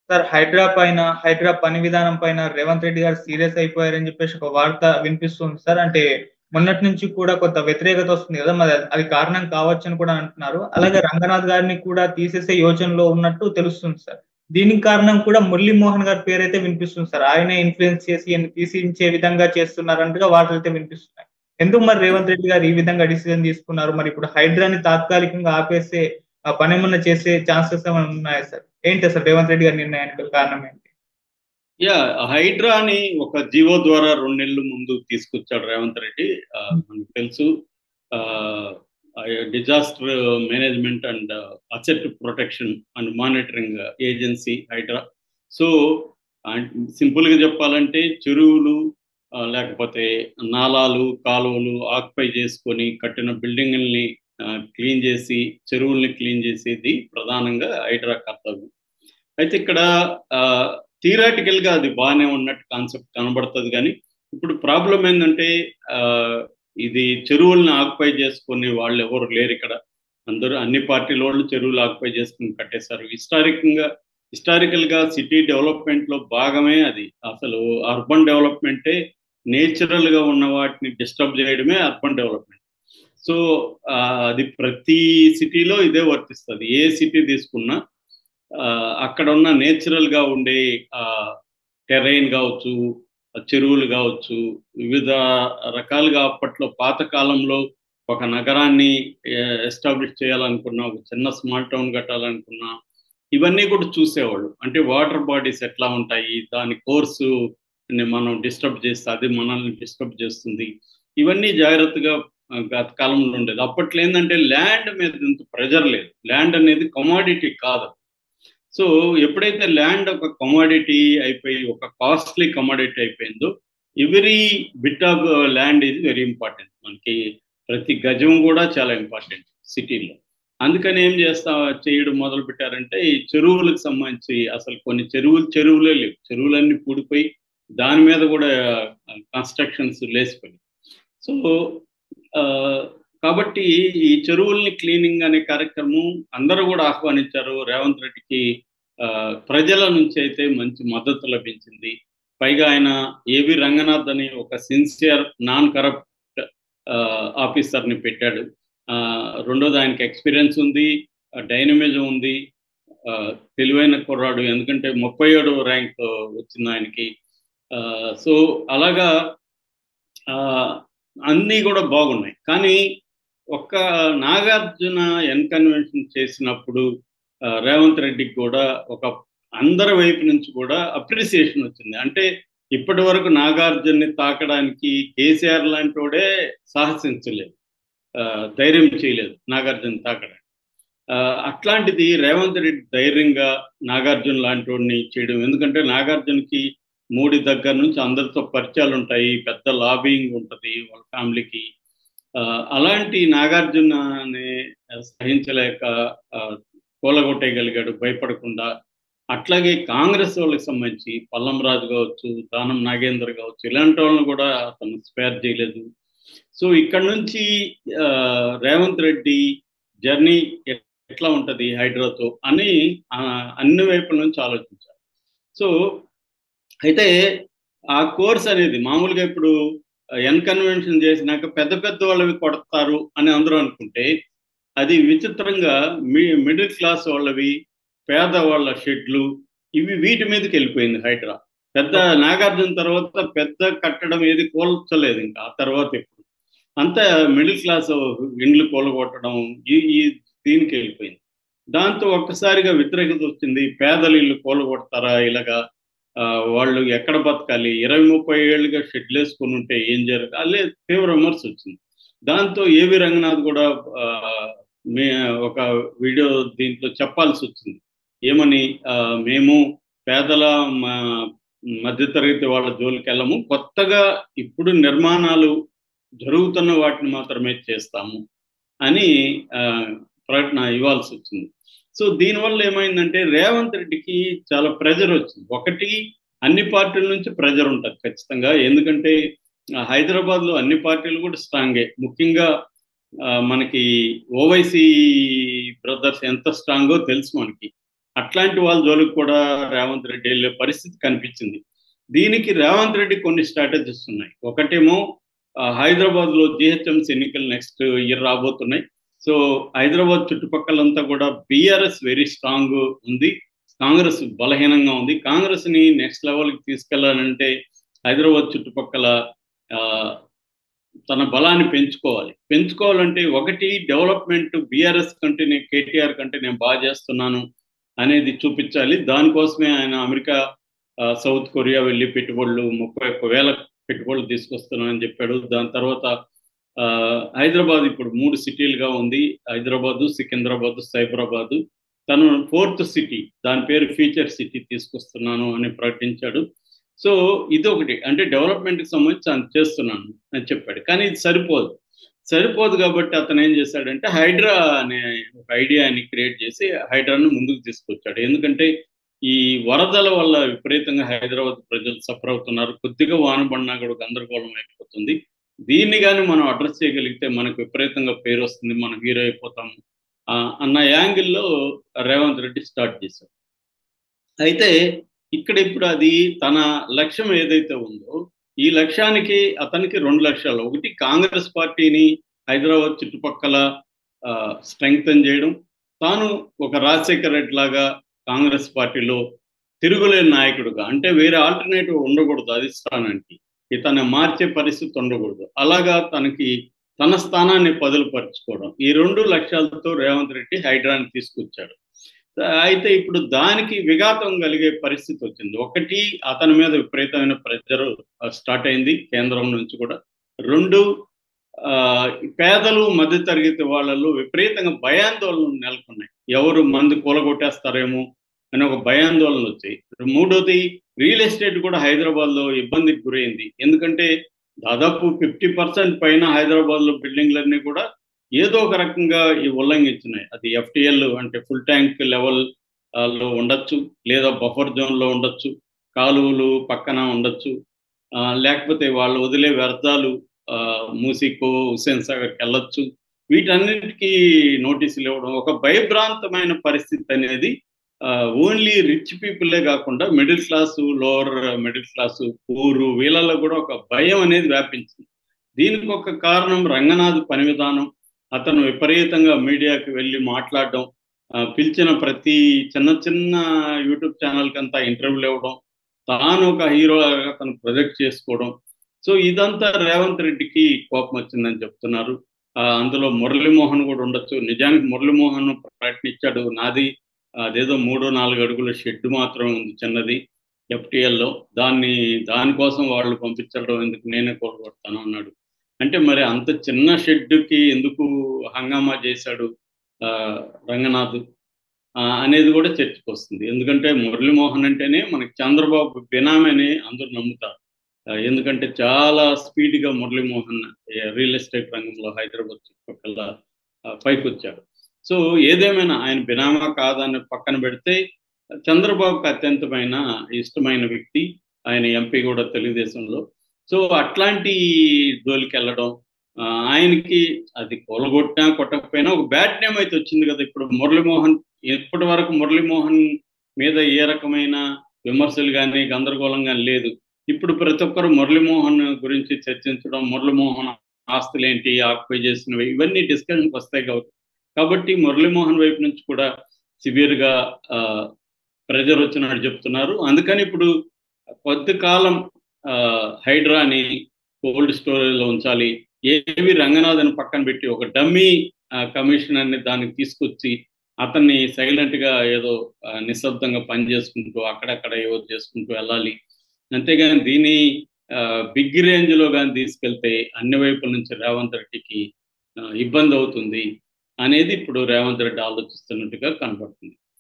Sir Hydraa పని విధానం పైన రేవంత్ రెడ్డి గారు సీరియస్ అయిపోయారని జెప్పేసి ఒక వార్త వినిపిస్తుంది సార్. అంటే మొన్నటి నుంచి కూడా కొంత వ్యతిరేకత వస్తుంది గదా! మరి అది కారణం కావచ్చని కూడా అంటున్నారు. అలాగే రంగనాథ్ గారిని కూడా తీసేసే యోచనలో ఉన్నట్టు తెలుస్తుంది సార్. దీనికి కారణం కూడా మురళీమోహన్ గారి పేరైతే వినిపిస్తుంది సార్. ఆయనే ఇన్‌ఫ్లుయెన్స్ చేసి ఈయన్ని తీసించే విధంగా చేస్తున్నారన్నట్టుగా వార్తలైతే వినిపిస్తున్నాయి. ఎందుకు మరి రేవంత్ రెడ్డి గారు ఈ విధంగా డిసిజన్ తీసుకున్నారు? మరి ఇప్పుడు హైడ్రాని తాత్కాలికంగా ఆపేసే పనేమన్నా చేసే ఛాన్సెస్ ఏమైనా ఉన్నాయా సార్? ఏంటి అసలు రేవంత్ రెడ్డి గారి నిర్ణయానికి కారణం ఏంటి? హైడ్రాని ఒక జీవో ద్వారా 2 నెలల ముందు తీసుకొచ్చాడు రేవంత్ రెడ్డి. హ్మ్. మనకు తెలుసు. Ah, disaster management and asset protection and monitoring agency Hydraa. So, సింపుల్‌గా చెప్పాలంటే చెరువులు, లేకపోతే నాలాలు, కాలువలు ఆక్యుపై చేసుకొని కట్టిన బిల్డింగుల్ని క్లీన్ చేసి, చెరువుల్ని క్లీన్ చేసేది ప్రధానంగా హైడ్రా కర్తవ్యం. అయితే ఇక్కడ ఆహ్, థియరాటికల్‌గా అది బానే ఉన్నట్టు కాన్సెప్ట్ కనబడతది గానీ, ఇప్పుడు ప్రాబ్లమ్ ఏందంటే ఆహ్, ఇది చెరువుల్ని ఆక్యుపై చేసుకునే వాళ్ళెవరు లేరిక్కడ. అందరూ అన్ని పార్టీలోళ్ళు చెరువులు ఆక్యుపై చేసుకొని కట్టేశారు. హిస్టారికల్‌గా సిటీ డెవలప్‌మెంట్‌లో భాగమే అది. అసలు అర్బన్ డెవలప్‌మెంటే నేచురల్‌గా ఉన్న వాటిని డిస్టర్బ్ చేయడమే అర్బన్ డెవలప్‌మెంట్. సో, అది ప్రతి సిటీలో ఇదే వర్తిస్తది. ఏ సిటీ తీసుకున్నా అక్కడున్న నేచురల్‌గా ఉండే టెర్రెయిన్ గావచ్చు, చెరువులు గావచ్చు, వివిధ రకాలుగా అప్పట్లో పాత కాలంలో ఒక నగరాన్ని ఎస్టాబ్లిష్ చేయాలనుకున్నా, ఒక చిన్న స్మాల్ టౌన్ కట్టాలనుకున్నా, ఇవన్నీ కూడా చూసేవాళ్ళు. అంటే వాటర్ బాడీస్ ఎట్లా ఉంటాయి, దాని కోర్స్‌ని మనం డిస్టర్బ్ చేస్తే అది మనల్ని డిస్టర్బ్ చేస్తుంది. ఇవన్నీ జాగ్రత్తగా గత కాలంలో ఉండేది. అప్పట్లో ఏందంటే ల్యాండ్ మీద ఇంత ప్రెషర్ లేదు. ల్యాండ్ అనేది కమోడిటీ కాదు. సో, ఎప్పుడైతే ల్యాండ్ ఒక కమోడిటీ అయిపోయి, ఒక కాస్ట్‌లీ కమోడిటీ అయిపోయిందో, every bit of land is very important. మనకి ప్రతి గజం గూడా చాలా ఇంపార్టెంట్ సిటీలో. అందుకని ఏం చేయడం మొదలుపెట్టారంటే, ఈ చెరువులకు సంబంధించి అసలు కొన్ని చెరువులే లేవు. చెరువులన్నీ పూడిపోయి, దాని మీద గూడా కన్‌స్ట్రక్షన్స్ లేసిపోయాయి. సో, ఆహ్, కాబట్టి ఈ చెరువుల్ని క్లీనింగ్ అనే కార్యక్రమం అందరూ గూడా ఆహ్వానించారు. రేవంత్ రెడ్డికి ప్రజల నుంచి అయితే మంచి మద్దతు లభించింది. పైగా ఆయన ఏవి రంగనాథ్ అని ఒక సిన్సియర్ నాన్ కరప్ట్ ఆఫీసర్‌ని పెట్టాడు. రెండోది ఆయనకి ఎక్స్‌పీరియన్స్ ఉంది. డైనమిజం ఉంది. తెలివైన కుర్రాడు. ఎందుకంటే 37వ ర్యాంక్ వచ్చిందాయనకి. సో, అలాగా ఆహ్, అన్నీ గూడా బాగున్నాయి. కానీ ఒక్క నాగార్జున కన్వెన్షన్ చేసినప్పుడు రేవంత్ రెడ్డికి గూడా ఒక అందరి వైపు నుంచి కూడా అప్రిసియేషన్ వచ్చింది. అంటే ఇప్పటివరకు నాగార్జునని తాకడానికి కేసీఆర్ లాంటోడే సాహసించలేదు. ధైర్యం చేయలేదు నాగార్జున తాకడానికి. అట్లాంటిది రేవంత్ రెడ్డి ధైర్యంగా నాగార్జున లాంటోడిని చేయడం. ఎందుకంటే నాగార్జునకి మోడీ దగ్గర నుంచి అందరితో పరిచయాలుంటాయి. పెద్ద లాబియింగ్ ఉంటది వాళ్ళ ఫ్యామిలీకి. అలాంటి నాగార్జునని సహించలేక కూలగొట్టేయగలిగాడు భయపడకుండా. అట్లాగే కాంగ్రెస్ వాళ్ళకి సంబంధించి పల్లం రాజు కావచ్చు, దానం నాగేందర్ కావచ్చు, ఇలాంటి వాళ్ళని కూడా అతను స్పేర్ చేయలేదు. సో, ఇక్కడ నుంచి రేవంత్ రెడ్డి జర్నీ ఎట్లా ఉంటది హైడ్రాతో అని అన్ని వైపుల నుంచి ఆలోచించారు. సో, అయితే ఆ కోర్స్ అనేది మామూలుగా ఇప్పుడు కన్వెన్షన్ చేసినాక పెద్ద పెద్ద వాళ్ళవి కొడతారు అని అందరూ అనుకుంటే, అది విచిత్రంగా మిడిల్ క్లాస్ వాళ్ళవి, పేదవాళ్ళ షెడ్లు వీటి మీదకెళ్ళిపోయింది హైడ్రా. పెద్ద నాగార్జున తర్వాత పెద్ద కట్టడం ఏది కూల్చలేదు ఇంకా ఆ తర్వాత ఎప్పుడు. అంతా మిడిల్ క్లాస్ ఇండ్లు కూలగొట్టడం ఈ ఈ దీనికెళ్ళిపోయింది. దాంతో ఒక్కసారిగా వ్యతిరేకత వచ్చింది. పేదల ఇల్లు కూలగొడతారా ఇలాగా? వాళ్ళు ఎక్కడ బతకాలి? 20, 30 ఏళ్లుగా షెడ్‌లేసుకొనుంటే ఏం అలే తీవ్ర విమర్శ వచ్చింది. దాంతో ఏవి రంగనాథ్ కూడా ఆహ్, మే ఒక వీడియో దీంట్లో చెప్పాల్సొచ్చింది. ఏమని మేము పేదల మ మధ్య తరగతి వాళ్ళ జోలికెళ్ళము. కొత్తగా ఇప్పుడు నిర్మాణాలు జరుగుతున్న వాటిని మాత్రమే చేస్తాము అని ప్రకటన ఇవ్వాల్సొచ్చింది. సో, దీనివల్ల ఏమైందంటే రేవంత్ రెడ్డికి చాలా ప్రెషరొచ్చింది. ఒకటి అన్ని పార్టీల నుంచి ప్రెషరుంటది ఖచ్చితంగా. ఎందుకంటే హైదరాబాద్‌లో అన్ని పార్టీలు కూడా స్ట్రాంగే. ముఖ్యంగా మనకి ఓవైసీ బ్రదర్స్ ఎంత స్ట్రాంగో తెలుసు మనకి. అట్లాంటి వాళ్ళ జోలికి కూడా రేవంత్ రెడ్డి వెళ్ళే పరిస్థితి కనిపించింది. దీనికి రేవంత్ రెడ్డి కొన్ని స్ట్రాటజీస్ ఉన్నాయి. ఒకటేమో హైదరాబాద్లో జిహెచ్ఎంసీ ఎన్నికలు నెక్స్ట్ ఇయర్ రాబోతున్నాయి. సో హైదరాబాద్ చుట్టుపక్కలంతా కూడా బీఆర్ఎస్ వెరీ స్ట్రాంగ్ ఉంది, కాంగ్రెస్ బలహీనంగా ఉంది. కాంగ్రెస్ని నెక్స్ట్ లెవెల్కి తీసుకెళ్లాలంటే హైదరాబాద్ చుట్టుపక్కల తన బలాన్ని పెంచుకోవాలంటే ఒకటి డెవలప్మెంట్ బీఆర్ఎస్ కంటే నేను కేటీఆర్ కంటే నేను బాగా చేస్తున్నాను అనేది చూపించాలి. దానికోసమే ఆయన అమెరికా సౌత్ కొరియా వెళ్ళి పెట్టుబడులు 31,000 పెట్టుబడులు తీసుకొస్తున్నానని చెప్పాడు. దాని తర్వాత హైదరాబాద్ ఇప్పుడు 3 సిటీలుగా ఉంది, హైదరాబాదు, సికింద్రాబాద్, సైబరాబాద్. తను 4th సిటీ, దాని పేరు ఫ్యూచర్ సిటీ తీసుకొస్తున్నాను అని ప్రకటించాడు. సో ఇది ఒకటి, అంటే డెవలప్మెంట్కి సంబంధించి ఆయన చేస్తున్నాను అని చెప్పాడు. కానీ ఇది సరిపోదు కాబట్టి అతను ఏం చేశాడంటే హైడ్రా అనే ఒక ఐడియాని క్రియేట్ చేసి హైడ్రాను ముందుకు తీసుకొచ్చాడు. ఎందుకంటే ఈ వరదల వల్ల విపరీతంగా హైదరాబాద్ ప్రజలు సఫర్ అవుతున్నారు, కొద్దిగా వాన పడినా కూడా గందరగోళం అయిపోతుంది. దీన్ని కానీ మనం అడ్రస్ చేయగలిగితే మనకు విపరీతంగా పేరు వస్తుంది, మనం హీరో అయిపోతాము అన్న యాంగిల్లో రేవంత్ రెడ్డి స్టార్ట్ చేశారు. అయితే ఇప్పుడు అది తన లక్ష్యం ఏదైతే ఉందో ఈ లక్ష్యానికి అతనికి 2 లక్ష్యాలు. ఒకటి కాంగ్రెస్ పార్టీని హైదరాబాద్ చుట్టుపక్కల స్ట్రెంగ్తన్ చేయడం, తాను ఒక రాజశేఖర రెడ్డి లాగా కాంగ్రెస్ పార్టీలో తిరుగులేని నాయకుడుగా, అంటే వేరే ఆల్టర్నేటివ్ ఉండకూడదు అధిష్టానానికి, ఇతను మార్చే పరిస్థితి ఉండకూడదు, అలాగా తన స్థానాన్ని పదులుపరుచుకోవడం. ఈ 2 లక్ష్యాలతో రేవంత్ రెడ్డి హైడ్రాని తీసుకొచ్చాడు. అయితే ఇప్పుడు దానికి విఘాతం కలిగే పరిస్థితి వచ్చింది. ఒకటి, అతని మీద విపరీతమైన ప్రెషర్ స్టార్ట్ అయింది కేంద్రం నుంచి కూడా. 2, పేదలు మధ్యతరగతి వాళ్ళలో విపరీతంగా భయాందోళనలు నెలకొన్నాయి. ఎవరు మంది కూలగొట్టేస్తారేమో అని ఒక భయాందోళనలు వచ్చాయి. 3వది, రియల్ ఎస్టేట్ కూడా హైదరాబాద్లో ఇబ్బందికి గురైంది. ఎందుకంటే దాదాపు 50% పైన హైదరాబాద్లో బిల్డింగ్లన్నీ కూడా ఏదో ఒక రకంగా ఉల్లంఘించినాయి. అది FTL అంటే ఫుల్ ట్యాంక్ లెవెల్ లో ఉండొచ్చు, లేదా బఫర్ జోన్లో ఉండొచ్చు, కాలువలు పక్కన ఉండొచ్చు, లేకపోతే వాళ్ళు వదిలే వ్యర్థాలు మూసీకో హుస్సేన్ సాగర్కి వెళ్ళొచ్చు. వీటన్నిటికీ నోటీసులు ఇవ్వడం, ఒక భయభ్రాంతమైన పరిస్థితి అనేది ఓన్లీ రిచ్ పీపుల్లే కాకుండా middle class, lower middle class, poor వీళ్ళల్లో కూడా ఒక భయం అనేది వ్యాపించింది. దీనికి ఒక కారణం రంగనాథ్ పని విధానం. అతను విపరీతంగా మీడియాకి వెళ్ళి మాట్లాడడం, పిలిచిన ప్రతి చిన్న యూట్యూబ్ ఛానల్కి అంతా ఇంటర్వ్యూలు ఇవ్వడం, తాను ఒక హీరోగా తను ప్రొజెక్ట్ చేసుకోవడం. సో ఇదంతా రేవంత్ రెడ్డికి కోపం వచ్చిందని చెప్తున్నారు. అందులో మురళీమోహన్ కూడా ఉండొచ్చు. నిజానికి మురళీమోహన్ ప్రకటించాడు, నాది అదేదో 3-4 అడుగుల షెడ్ మాత్రం ఉంది చిన్నది FTLలో, దానికోసం వాళ్ళు పంపించడం ఎందుకు, నేనే కోలుకొడతాను అన్నాడు. అంటే మరి అంత చిన్న షెడ్కి ఎందుకు హంగామా చేశాడు రంగనాథ్ అనేది కూడా చర్చకు వస్తుంది. ఎందుకంటే మురళీమోహన్ అంటేనే మనకి చంద్రబాబు బినామీ అని అందరూ నమ్ముతారు. ఎందుకంటే చాలా స్పీడ్గా మురళీమోహన్ రియల్ ఎస్టేట్ రంగంలో హైదరాబాద్ చుట్టుపక్కల పైకి వచ్చాడు. సో ఏదేమైనా ఆయన బినామా కాదని పక్కన పెడితే చంద్రబాబుకి అత్యంతమైన ఇష్టమైన వ్యక్తి, ఆయన MP కూడా తెలుగుదేశంలో. సో అట్లాంటి జోలికి వెళ్ళడం, ఆయనకి అది కొలగొట్టినా కొట్టకపోయినా ఒక బ్యాడ్ నేమ్ అయితే వచ్చింది కదా. ఇప్పుడు మురళీమోహన్, ఇప్పటి వరకు మురళీమోహన్ మీద ఏ రకమైన విమర్శలు కానీ గందరగోళం కానీ లేదు. ఇప్పుడు ప్రతి ఒక్కరు మురళీమోహన్ గురించి చర్చించడం, మురళీమోహన్ ఆస్తులు ఏంటి, ఆక్యుపై చేసినవి, ఇవన్నీ డిస్కషన్కి వస్తాయి కాబట్టి మురళీమోహన్ వైపు నుంచి కూడా సివియర్గా ప్రెజర్ వచ్చినట్టు చెప్తున్నారు. అందుకని ఇప్పుడు కొద్ది కాలం హైడ్రాని కోల్డ్ స్టోరేజ్లో ఉంచాలి, ఏవి రంగనాథన్ పక్కన పెట్టి ఒక డమ్మీ కమిషనర్ని దానికి తీసుకొచ్చి అతన్ని సైలెంట్గా ఏదో నిశ్శబ్దంగా పనిచేసుకుంటూ అక్కడక్కడ ఏవో చేసుకుంటూ వెళ్ళాలి. అంతేగాని దీన్ని బిగ్ రేంజ్లో కానీ తీసుకెళ్తే అన్ని వైపుల నుంచి రేవంత్ రెడ్డికి ఇబ్బంది అవుతుంది అనేది ఇప్పుడు రేవంత్ రెడ్డి ఆలోచిస్తున్నట్టుగా కనపడుతుంది.